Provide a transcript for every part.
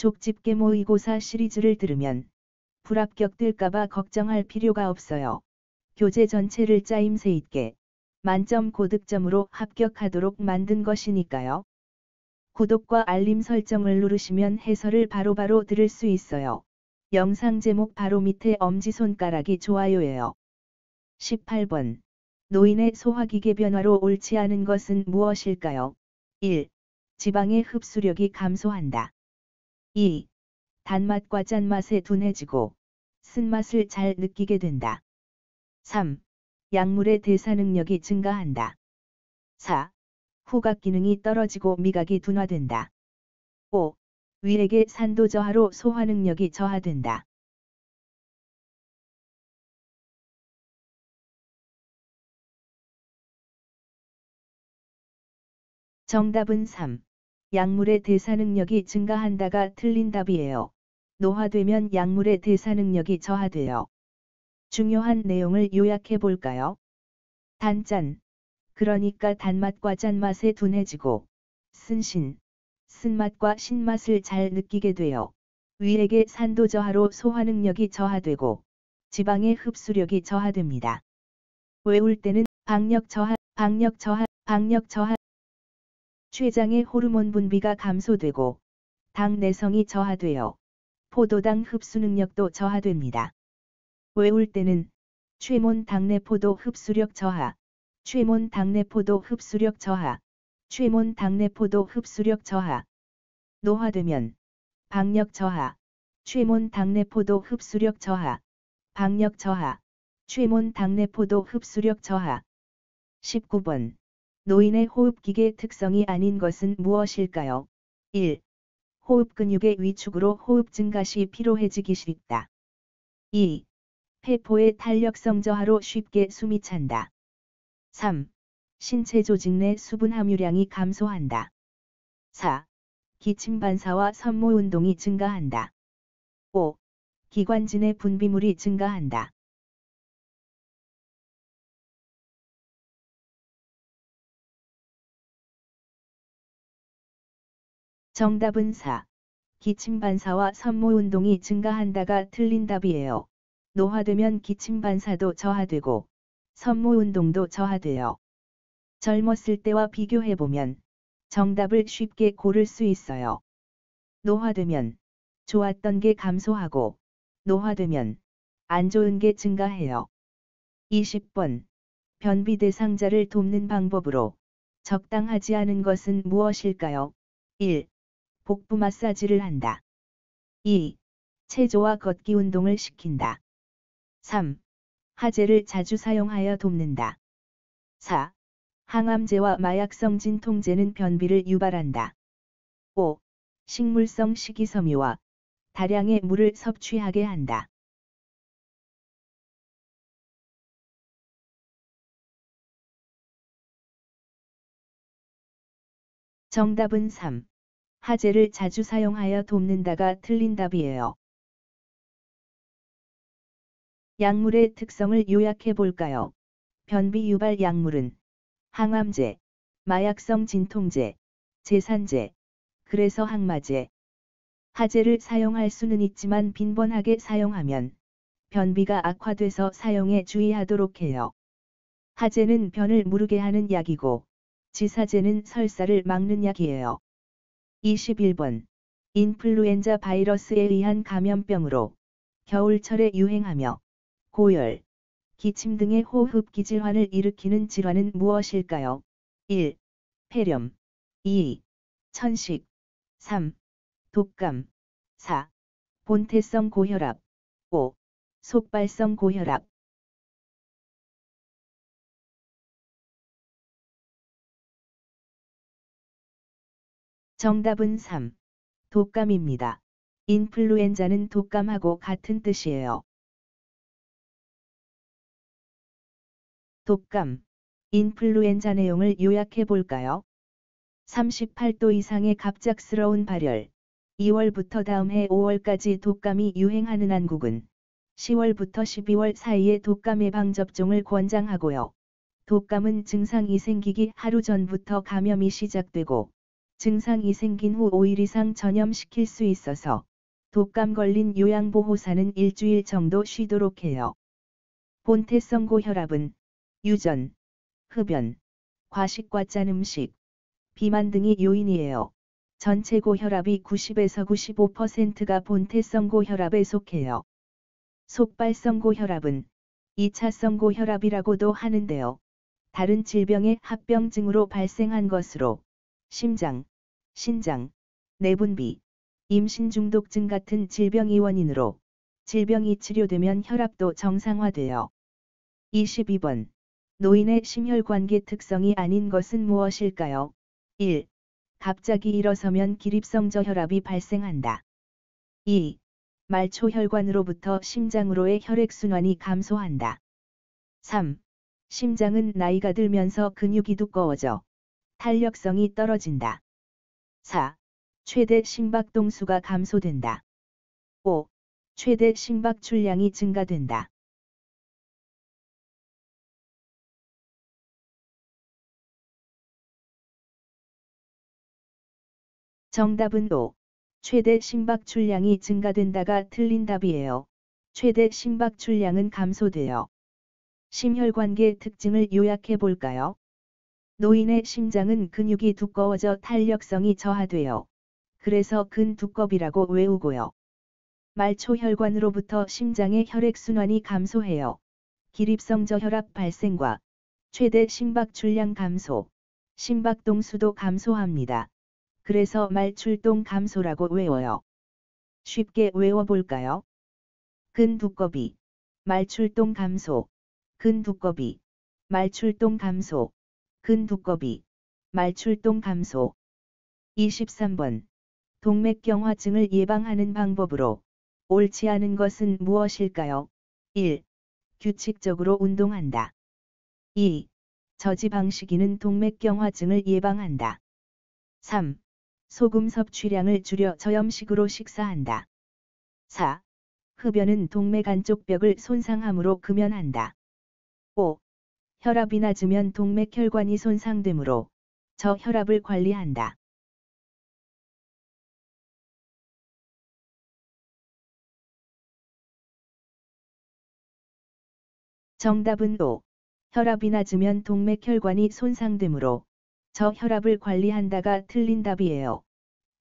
족집게 모의고사 시리즈를 들으면 불합격될까봐 걱정할 필요가 없어요. 교재 전체를 짜임새 있게 만점 고득점으로 합격하도록 만든 것이니까요. 구독과 알림 설정을 누르시면 해설을 바로바로 들을 수 있어요. 영상 제목 바로 밑에 엄지손가락이 좋아요예요. 18번. 노인의 소화기계 변화로 옳지 않은 것은 무엇일까요? 1. 지방의 흡수력이 감소한다. 2. 단맛과 짠맛에 둔해지고 쓴맛을 잘 느끼게 된다. 3. 약물의 대사 능력이 증가한다. 4. 후각 기능이 떨어지고 미각이 둔화된다. 5. 위액의 산도 저하로 소화 능력이 저하된다. 정답은 3. 약물의 대사 능력이 증가한다가 틀린 답이에요. 노화되면 약물의 대사 능력이 저하돼요. 중요한 내용을 요약해 볼까요? 단짠. 그러니까 단맛과 짠맛에 둔해지고 쓴맛과 신맛을 잘 느끼게 돼요. 위액의 산도 저하로 소화 능력이 저하되고 지방의 흡수력이 저하됩니다. 외울 때는 박력 저하, 췌장의 호르몬 분비가 감소되고 당 내성이 저하되어 포도당 흡수 능력도 저하됩니다. 외울 때는 최몬 당내포도 흡수력 저하, 최몬 당내포도 흡수력 저하, 최몬 당내포도 흡수력 저하. 노화되면 박력 저하, 최몬 당내포도 흡수력 저하, 박력 저하, 최몬 당내포도 흡수력 저하. 19번. 노인의 호흡기계 특성이 아닌 것은 무엇일까요? 1. 호흡 근육의 위축으로 호흡 증가 시 피로해지기 쉽다. 2. 폐포의 탄력성 저하로 쉽게 숨이 찬다. 3. 신체 조직 내 수분 함유량이 감소한다. 4. 기침 반사와 섬모 운동이 증가한다. 5. 기관진의 분비물이 증가한다. 정답은 4. 기침 반사와 섬모 운동이 증가한다가 틀린 답이에요. 노화되면 기침 반사도 저하되고 섬모 운동도 저하돼요. 젊었을 때와 비교해보면 정답을 쉽게 고를 수 있어요. 노화되면 좋았던 게 감소하고 노화되면 안 좋은 게 증가해요. 20번. 변비 대상자를 돕는 방법으로 적당하지 않은 것은 무엇일까요? 1. 복부 마사지를 한다. 2. 체조와 걷기 운동을 시킨다. 3. 하제를 자주 사용하여 돕는다. 4. 항암제와 마약성 진통제는 변비를 유발한다. 5. 식물성 식이섬유와 다량의 물을 섭취하게 한다. 정답은 3. 하제를 자주 사용하여 돕는다가 틀린 답이에요. 약물의 특성을 요약해 볼까요? 변비 유발 약물은 항암제, 마약성 진통제, 제산제, 그래서 항마제. 하제를 사용할 수는 있지만 빈번하게 사용하면 변비가 악화돼서 사용에 주의하도록 해요. 하제는 변을 무르게 하는 약이고 지사제는 설사를 막는 약이에요. 21번. 인플루엔자 바이러스에 의한 감염병으로 겨울철에 유행하며 고열, 기침 등의 호흡기 질환을 일으키는 질환은 무엇일까요? 1. 폐렴. 2. 천식. 3. 독감. 4. 본태성 고혈압. 5. 속발성 고혈압. 정답은 3. 독감입니다. 인플루엔자는 독감하고 같은 뜻이에요. 독감, 인플루엔자 내용을 요약해 볼까요? 38도 이상의 갑작스러운 발열. 2월부터 다음 해 5월까지 독감이 유행하는 한국은 10월부터 12월 사이에 독감 예방접종을 권장하고요. 독감은 증상이 생기기 하루 전부터 감염이 시작되고 증상이 생긴 후 5일 이상 전염시킬 수 있어서 독감 걸린 요양보호사는 일주일 정도 쉬도록 해요. 본태성 고혈압은 유전, 흡연, 과식과 짠 음식, 비만 등이 요인이에요. 전체 고혈압이 90에서 95%가 본태성 고혈압에 속해요. 속발성 고혈압은 2차성 고혈압이라고도 하는데요. 다른 질병의 합병증으로 발생한 것으로 심장, 신장, 내분비, 임신 중독증 같은 질병이 원인으로 질병이 치료되면 혈압도 정상화돼요. 22번. 노인의 심혈관계 특성이 아닌 것은 무엇일까요? 1. 갑자기 일어서면 기립성 저혈압이 발생한다. 2. 말초혈관으로부터 심장으로의 혈액순환이 감소한다. 3. 심장은 나이가 들면서 근육이 두꺼워져 탄력성이 떨어진다. 4. 최대 심박동수가 감소된다. 5. 최대 심박 출량이 증가된다. 정답은 5. 최대 심박 출량이 증가된다가 틀린 답이에요. 최대 심박 출량은 감소돼요. 심혈관계 특징을 요약해 볼까요? 노인의 심장은 근육이 두꺼워져 탄력성이 저하돼요. 그래서 근두껍이라고 외우고요. 말초혈관으로부터 심장의 혈액순환이 감소해요. 기립성 저혈압 발생과 최대 심박 출량 감소, 심박동수도 감소합니다. 그래서 말출동 감소라고 외워요. 쉽게 외워볼까요? 근두꺼비, 말출동 감소, 근두꺼비, 말출동 감소, 근두꺼비, 말출동 감소. 23번. 동맥경화증을 예방하는 방법으로 옳지 않은 것은 무엇일까요? 1. 규칙적으로 운동한다. 2. 저지방식이는 동맥경화증을 예방한다. 3. 소금 섭취량을 줄여 저염식으로 식사한다. 4. 흡연은 동맥 안쪽 벽을 손상함으로 금연한다. 5. 혈압이 낮으면 동맥혈관이 손상되므로 저혈압을 관리한다. 정답은 5. 혈압이 낮으면 동맥혈관이 손상되므로 저혈압을 관리한다가 틀린 답이에요.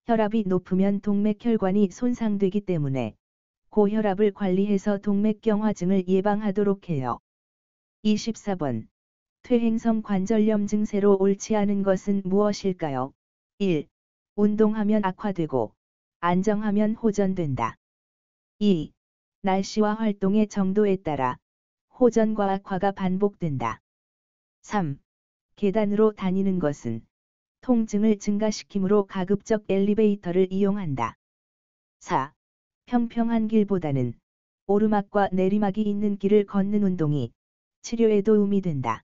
혈압이 높으면 동맥혈관이 손상되기 때문에 고혈압을 관리해서 동맥경화증을 예방하도록 해요. 24번. 퇴행성 관절염 증세로 옳지 않은 것은 무엇일까요? 1. 운동하면 악화되고 안정하면 호전된다. 2. 날씨와 활동의 정도에 따라 호전과 악화가 반복된다. 3. 계단으로 다니는 것은 통증을 증가시키므로 가급적 엘리베이터를 이용한다. 4. 평평한 길보다는 오르막과 내리막이 있는 길을 걷는 운동이 치료에 도움이 된다.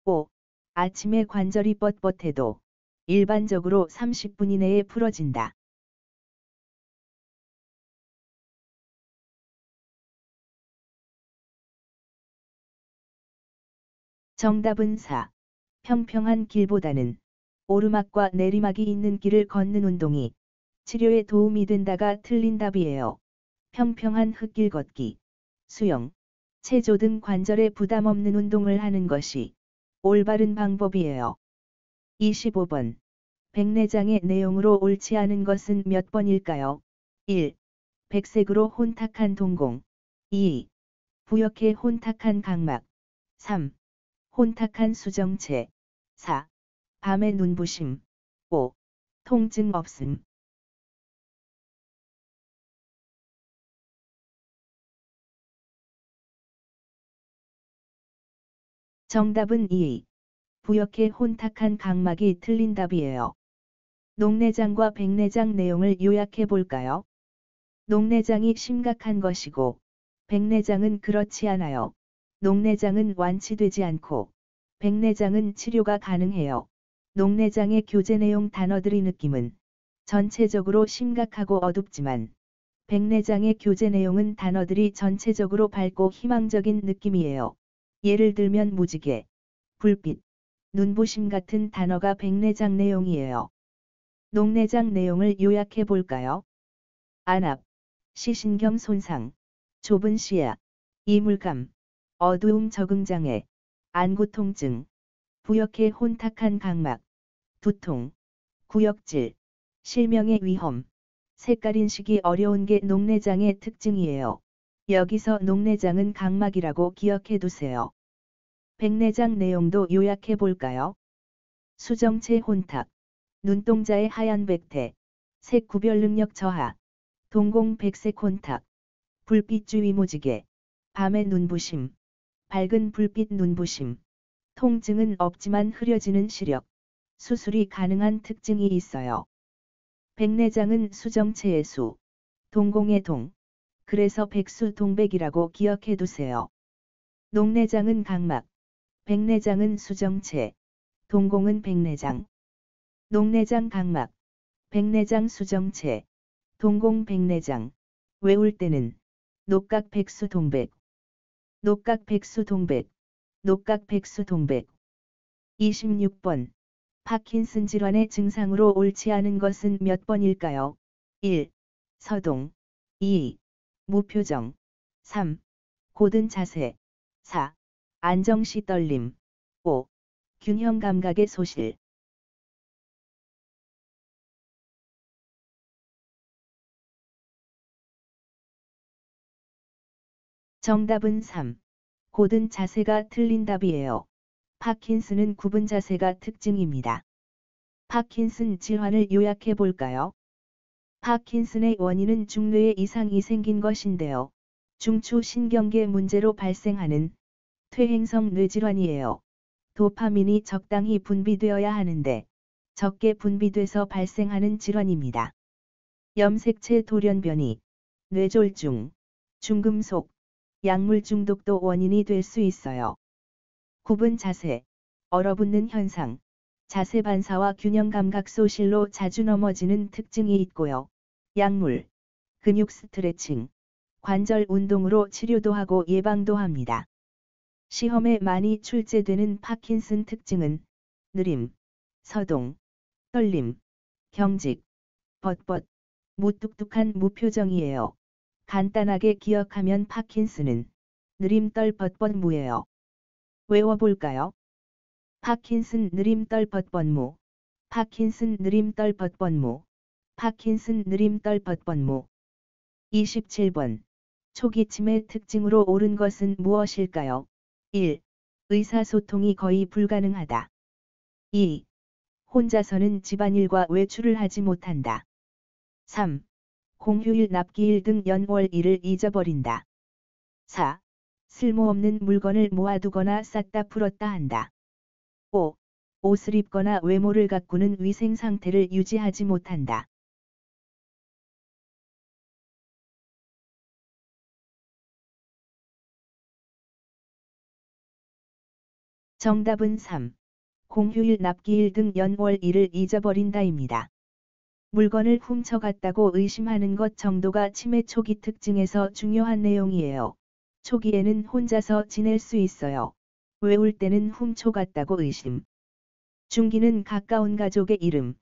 5. 아침에 관절이 뻣뻣해도 일반적으로 30분 이내에 풀어진다. 정답은 4. 평평한 길보다는 오르막과 내리막이 있는 길을 걷는 운동이 치료에 도움이 된다가 틀린 답이에요. 평평한 흙길 걷기, 수영, 체조 등 관절에 부담 없는 운동을 하는 것이 올바른 방법이에요. 25번. 백내장의 내용으로 옳지 않은 것은 몇 번일까요? 1. 백색으로 혼탁한 동공. 2. 부옇게 혼탁한 각막. 3. 혼탁한 수정체. 4. 밤의 눈부심. 5. 통증 없음. 정답은 2. 부옇게 혼탁한 각막이 틀린 답이에요. 녹내장과 백내장 내용을 요약해 볼까요? 녹내장이 심각한 것이고, 백내장은 그렇지 않아요. 녹내장은 완치되지 않고, 백내장은 치료가 가능해요. 녹내장의 교재 내용 단어들이 느낌은 전체적으로 심각하고 어둡지만, 백내장의 교재 내용은 단어들이 전체적으로 밝고 희망적인 느낌이에요. 예를 들면 무지개, 불빛, 눈부심 같은 단어가 백내장 내용이에요. 녹내장 내용을 요약해 볼까요? 안압, 시신경 손상, 좁은 시야, 이물감, 어두움 적응장애, 안구 통증, 부역해 혼탁한 각막, 두통, 구역질, 실명의 위험, 색깔 인식이 어려운 게 녹내장의 특징이에요. 여기서 녹내장은 각막이라고 기억해 두세요. 백내장 내용도 요약해 볼까요? 수정체 혼탁, 눈동자의 하얀 백태, 색 구별 능력 저하, 동공 백색 혼탁, 불빛 주위 무지개, 밤의 눈부심, 밝은 불빛 눈부심, 통증은 없지만 흐려지는 시력, 수술이 가능한 특징이 있어요. 백내장은 수정체의 수, 동공의 동, 그래서 백수동백이라고 기억해 두세요. 녹내장은 각막, 백내장은 수정체, 동공은 백내장. 녹내장 각막, 백내장 수정체, 동공 백내장. 외울 때는 녹각 백수동백, 녹각 백수동백, 녹각 백수동백. 26번. 파킨슨 질환의 증상으로 옳지 않은 것은 몇 번일까요? 1. 서동. 2. 무표정. 3. 고든 자세. 4. 안정시 떨림. 5. 균형 감각의 소실. 정답은 3. 고든 자세가 틀린 답이에요. 파킨슨은 굽은 자세가 특징입니다. 파킨슨 질환을 요약해 볼까요? 파킨슨의 원인은 중뇌에 이상이 생긴 것인데요. 중추 신경계 문제로 발생하는 퇴행성 뇌질환이에요. 도파민이 적당히 분비되어야 하는데 적게 분비돼서 발생하는 질환입니다. 염색체 돌연변이, 뇌졸중, 중금속, 약물 중독도 원인이 될 수 있어요. 굽은 자세, 얼어붙는 현상, 자세 반사와 균형 감각 소실로 자주 넘어지는 특징이 있고요. 약물, 근육 스트레칭, 관절 운동으로 치료도 하고 예방도 합니다. 시험에 많이 출제되는 파킨슨 특징은 느림, 서동, 떨림, 경직, 뻣뻣, 무뚝뚝한 무표정이에요. 간단하게 기억하면 파킨슨은 느림떨 뻣뻣무예요. 외워볼까요? 파킨슨 느림떨 뻣뻣무, 파킨슨 느림떨 뻣뻣무, 파킨슨 느림떨 뻣뻣무. 27번. 초기침의 특징으로 옳은 것은 무엇일까요? 1. 의사소통이 거의 불가능하다. 2. 혼자서는 집안일과 외출을 하지 못한다. 3. 공휴일 납기일 등 연월일을 잊어버린다. 4. 쓸모없는 물건을 모아두거나 쌌다 풀었다 한다. 5. 옷을 입거나 외모를 가꾸는 위생 상태를 유지하지 못한다. 정답은 3. 공휴일 납기일 등 연월일을 잊어버린다입니다. 물건을 훔쳐갔다고 의심하는 것 정도가 치매 초기 특징에서 중요한 내용이에요. 초기에는 혼자서 지낼 수 있어요. 외울 때는 훔쳐갔다고 의심. 중기는 가까운 가족의 이름,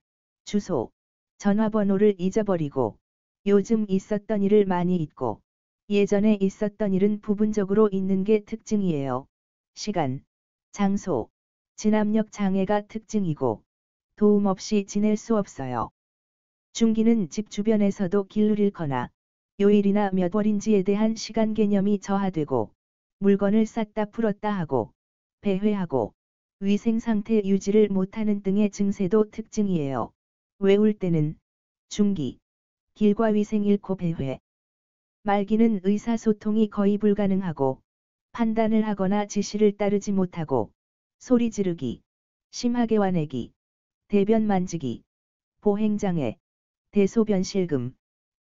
주소, 전화번호를 잊어버리고 요즘 있었던 일을 많이 잊고 예전에 있었던 일은 부분적으로 잊는 게 특징이에요. 시간, 장소, 진압력 장애가 특징이고 도움 없이 지낼 수 없어요. 중기는 집 주변에서도 길을 잃거나 요일이나 몇 월인지에 대한 시간 개념이 저하되고 물건을 쌌다 풀었다 하고 배회하고 위생 상태 유지를 못하는 등의 증세도 특징이에요. 외울 때는 중기, 길과 위생 잃고 배회. 말기는 의사소통이 거의 불가능하고 판단을 하거나 지시를 따르지 못하고 소리 지르기, 심하게 화내기, 대변 만지기, 보행장애, 대소변 실금,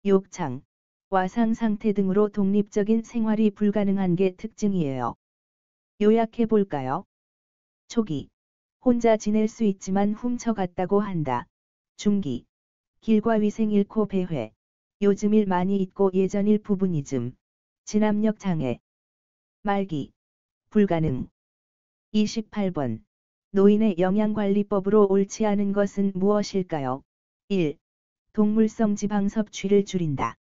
욕창, 와상 상태 등으로 독립적인 생활이 불가능한 게 특징이에요. 요약해 볼까요? 초기, 혼자 지낼 수 있지만 훔쳐갔다고 한다. 중기, 길과 위생 잃고 배회, 요즘 일 많이 잊고 예전 일 부분이즘, 진압력 장애. 말기, 불가능. 28번. 노인의 영양관리법으로 옳지 않은 것은 무엇일까요? 1. 동물성 지방 섭취를 줄인다.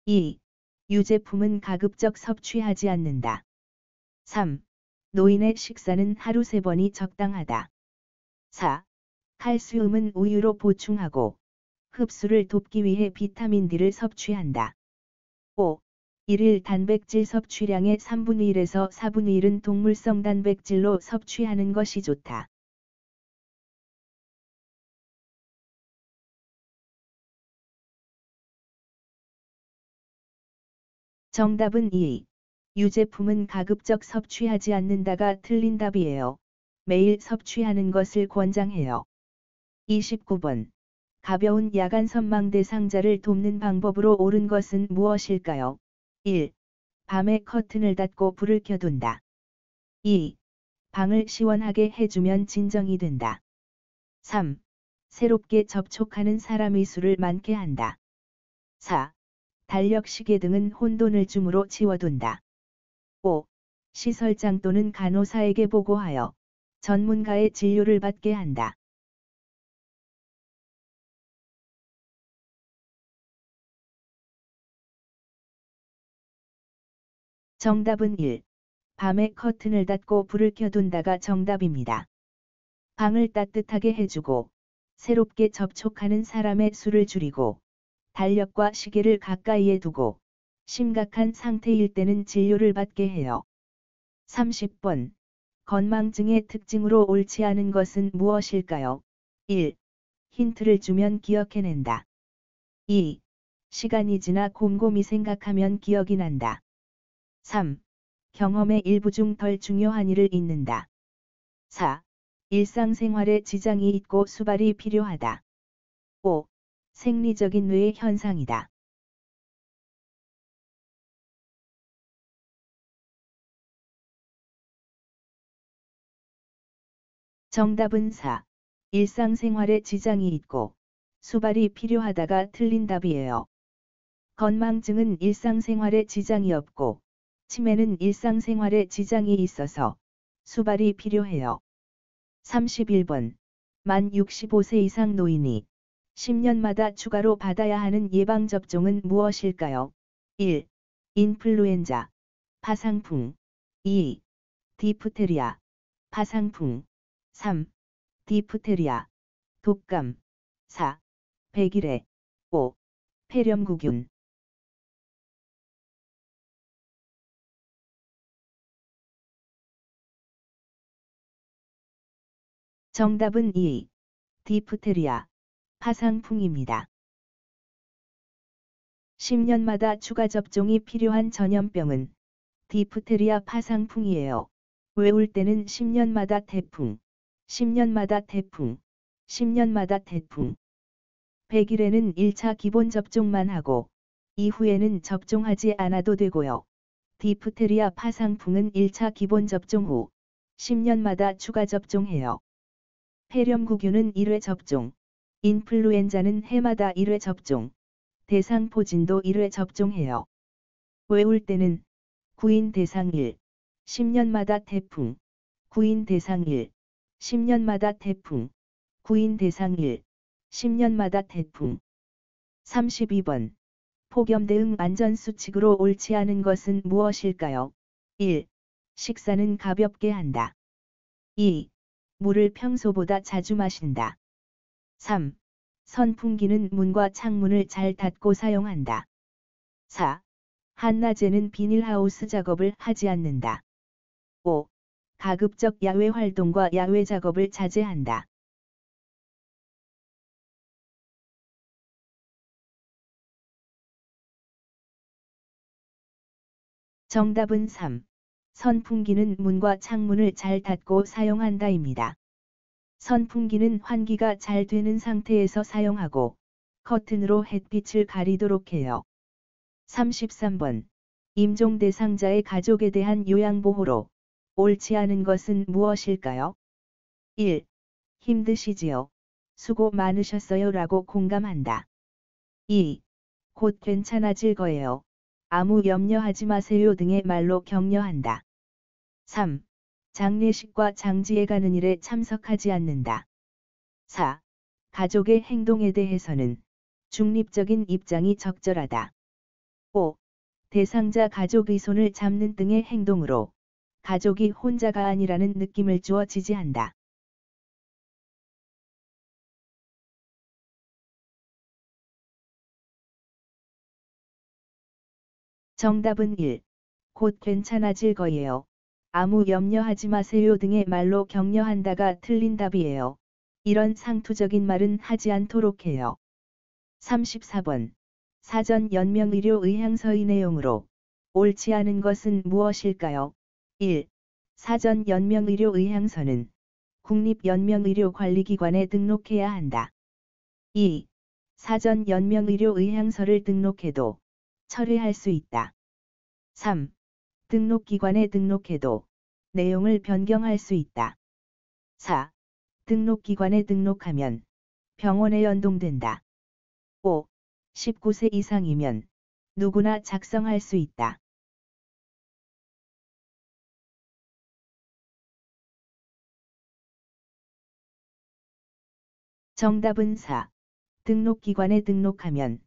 2. 유제품은 가급적 섭취하지 않는다. 3. 노인의 식사는 하루 3번이 적당하다. 4. 칼슘은 우유로 보충하고 흡수를 돕기 위해 비타민 D를 섭취한다. 5. 일일 단백질 섭취량의 3분의 1에서 4분의 1은 동물성 단백질로 섭취하는 것이 좋다. 정답은 2. 유제품은 가급적 섭취하지 않는다가 틀린 답이에요. 매일 섭취하는 것을 권장해요. 29번. 가벼운 야간 선망 대상자를 돕는 방법으로 옳은 것은 무엇일까요? 1. 밤에 커튼을 닫고 불을 켜둔다. 2. 방을 시원하게 해주면 진정이 된다. 3. 새롭게 접촉하는 사람의 수를 많게 한다. 4. 달력 시계 등은 혼돈을 줌으로 치워둔다. 5. 시설장 또는 간호사에게 보고하여 전문가의 진료를 받게 한다. 정답은 1. 밤에 커튼을 닫고 불을 켜둔다가 정답입니다. 방을 따뜻하게 해주고 새롭게 접촉하는 사람의 수를 줄이고 달력과 시계를 가까이에 두고 심각한 상태일 때는 진료를 받게 해요. 30번. 건망증의 특징으로 옳지 않은 것은 무엇일까요? 1. 힌트를 주면 기억해낸다. 2. 시간이 지나 곰곰이 생각하면 기억이 난다. 3. 경험의 일부 중 덜 중요한 일을 잊는다. 4. 일상생활에 지장이 있고 수발이 필요하다. 5. 생리적인 뇌의 현상이다. 정답은 4. 일상생활에 지장이 있고 수발이 필요하다가 틀린 답이에요. 건망증은 일상생활에 지장이 없고 치매는 일상생활에 지장이 있어서 수발이 필요해요. 31번. 만 65세 이상 노인이 10년마다 추가로 받아야 하는 예방접종은 무엇일까요? 1. 인플루엔자, 파상풍. 2. 디프테리아, 파상풍. 3. 디프테리아, 독감. 4. 백일해. 5. 폐렴구균. 정답은 2. 디프테리아, 파상풍입니다. 10년마다 추가 접종이 필요한 전염병은 디프테리아 파상풍이에요. 외울 때는 10년마다 태풍, 10년마다 태풍, 10년마다 태풍. 백일에는 1차 기본 접종만 하고 이후에는 접종하지 않아도 되고요. 디프테리아 파상풍은 1차 기본 접종 후 10년마다 추가 접종해요. 폐렴구균은 1회 접종, 인플루엔자는 해마다 1회 접종, 대상포진도 1회 접종해요. 외울 때는 구인 대상 1, 10년마다 태풍, 구인 대상 1, 10년마다 태풍, 구인 대상 1, 10년마다 태풍. 32번. 폭염 대응 안전수칙으로 옳지 않은 것은 무엇일까요? 1. 식사는 가볍게 한다. 2. 물을 평소보다 자주 마신다. 3. 선풍기는 문과 창문을 잘 닫고 사용한다. 4. 한낮에는 비닐하우스 작업을 하지 않는다. 5. 가급적 야외 활동과 야외 작업을 자제한다. 정답은 3. 선풍기는 문과 창문을 잘 닫고 사용한다입니다. 선풍기는 환기가 잘 되는 상태에서 사용하고 커튼으로 햇빛을 가리도록 해요. 33번. 임종 대상자의 가족에 대한 요양보호로 옳지 않은 것은 무엇일까요? 1. 힘드시지요? 수고 많으셨어요 라고 공감한다. 2. 곧 괜찮아질 거예요. 아무 염려하지 마세요 등의 말로 격려한다. 3. 장례식과 장지에 가는 일에 참석하지 않는다. 4. 가족의 행동에 대해서는 중립적인 입장이 적절하다. 5. 대상자 가족의 손을 잡는 등의 행동으로 가족이 혼자가 아니라는 느낌을 주어 지지한다. 정답은 1. 곧 괜찮아질 거예요. 아무 염려하지 마세요 등의 말로 격려한다가 틀린 답이에요. 이런 상투적인 말은 하지 않도록 해요. 34번. 사전 연명의료 의향서의 내용으로 옳지 않은 것은 무엇일까요? 1. 사전 연명의료 의향서는 국립연명의료관리기관에 등록해야 한다. 2. 사전 연명의료 의향서를 등록해도 철회할 수 있다. 3. 등록기관에 등록해도 내용을 변경할 수 있다. 4. 등록기관에 등록하면 병원에 연동된다. 5. 19세 이상이면 누구나 작성할 수 있다. 정답은 4. 등록기관에 등록하면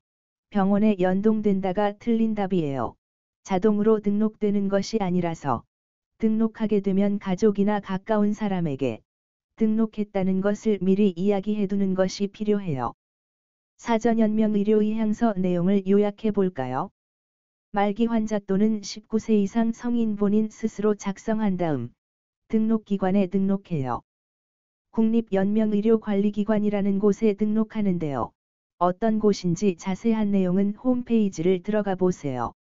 병원에 연동된다가 틀린 답이에요. 자동으로 등록되는 것이 아니라서 등록하게 되면 가족이나 가까운 사람에게 등록했다는 것을 미리 이야기해두는 것이 필요해요. 사전연명의료 의향서 내용을 요약해 볼까요? 말기 환자 또는 19세 이상 성인 본인 스스로 작성한 다음 등록기관에 등록해요. 국립연명의료관리기관이라는 곳에 등록하는데요. 어떤 곳인지 자세한 내용은 홈페이지를 들어가 보세요.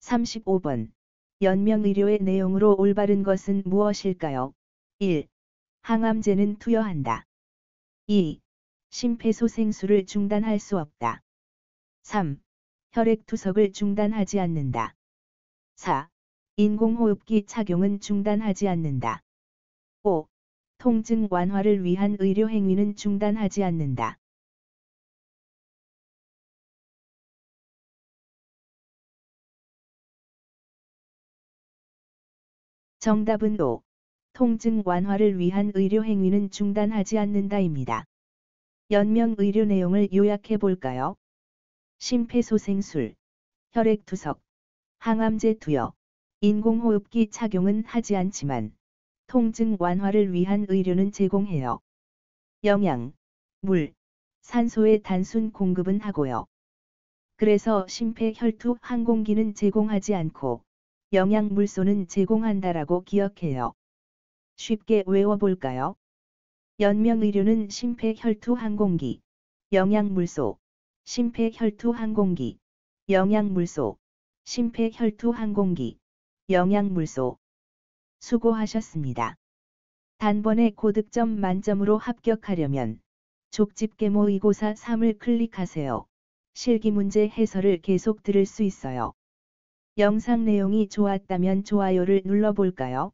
35번. 연명의료의 내용으로 올바른 것은 무엇일까요? 1. 항암제는 투여한다. 2. 심폐소생술을 중단할 수 없다. 3. 혈액투석을 중단하지 않는다. 4. 인공호흡기 착용은 중단하지 않는다. 5. 통증 완화를 위한 의료행위는 중단하지 않는다. 정답은 5. 통증 완화를 위한 의료행위는 중단하지 않는다입니다. 연명의료 내용을 요약해 볼까요? 심폐소생술, 혈액투석, 항암제 투여, 인공호흡기 착용은 하지 않지만 통증 완화를 위한 의료는 제공해요. 영양, 물, 산소의 단순 공급은 하고요. 그래서 심폐혈투 항공기는 제공하지 않고 영양물소는 제공한다라고 기억해요. 쉽게 외워볼까요? 연명의료는 심폐혈투 항공기, 영양물소, 심폐혈투 항공기, 영양물소, 심폐혈투 항공기, 영양물소. 수고하셨습니다. 단번에 고득점 만점으로 합격하려면 족집게 모의고사 3을 클릭하세요. 실기문제 해설을 계속 들을 수 있어요. 영상 내용이 좋았다면 좋아요를 눌러볼까요?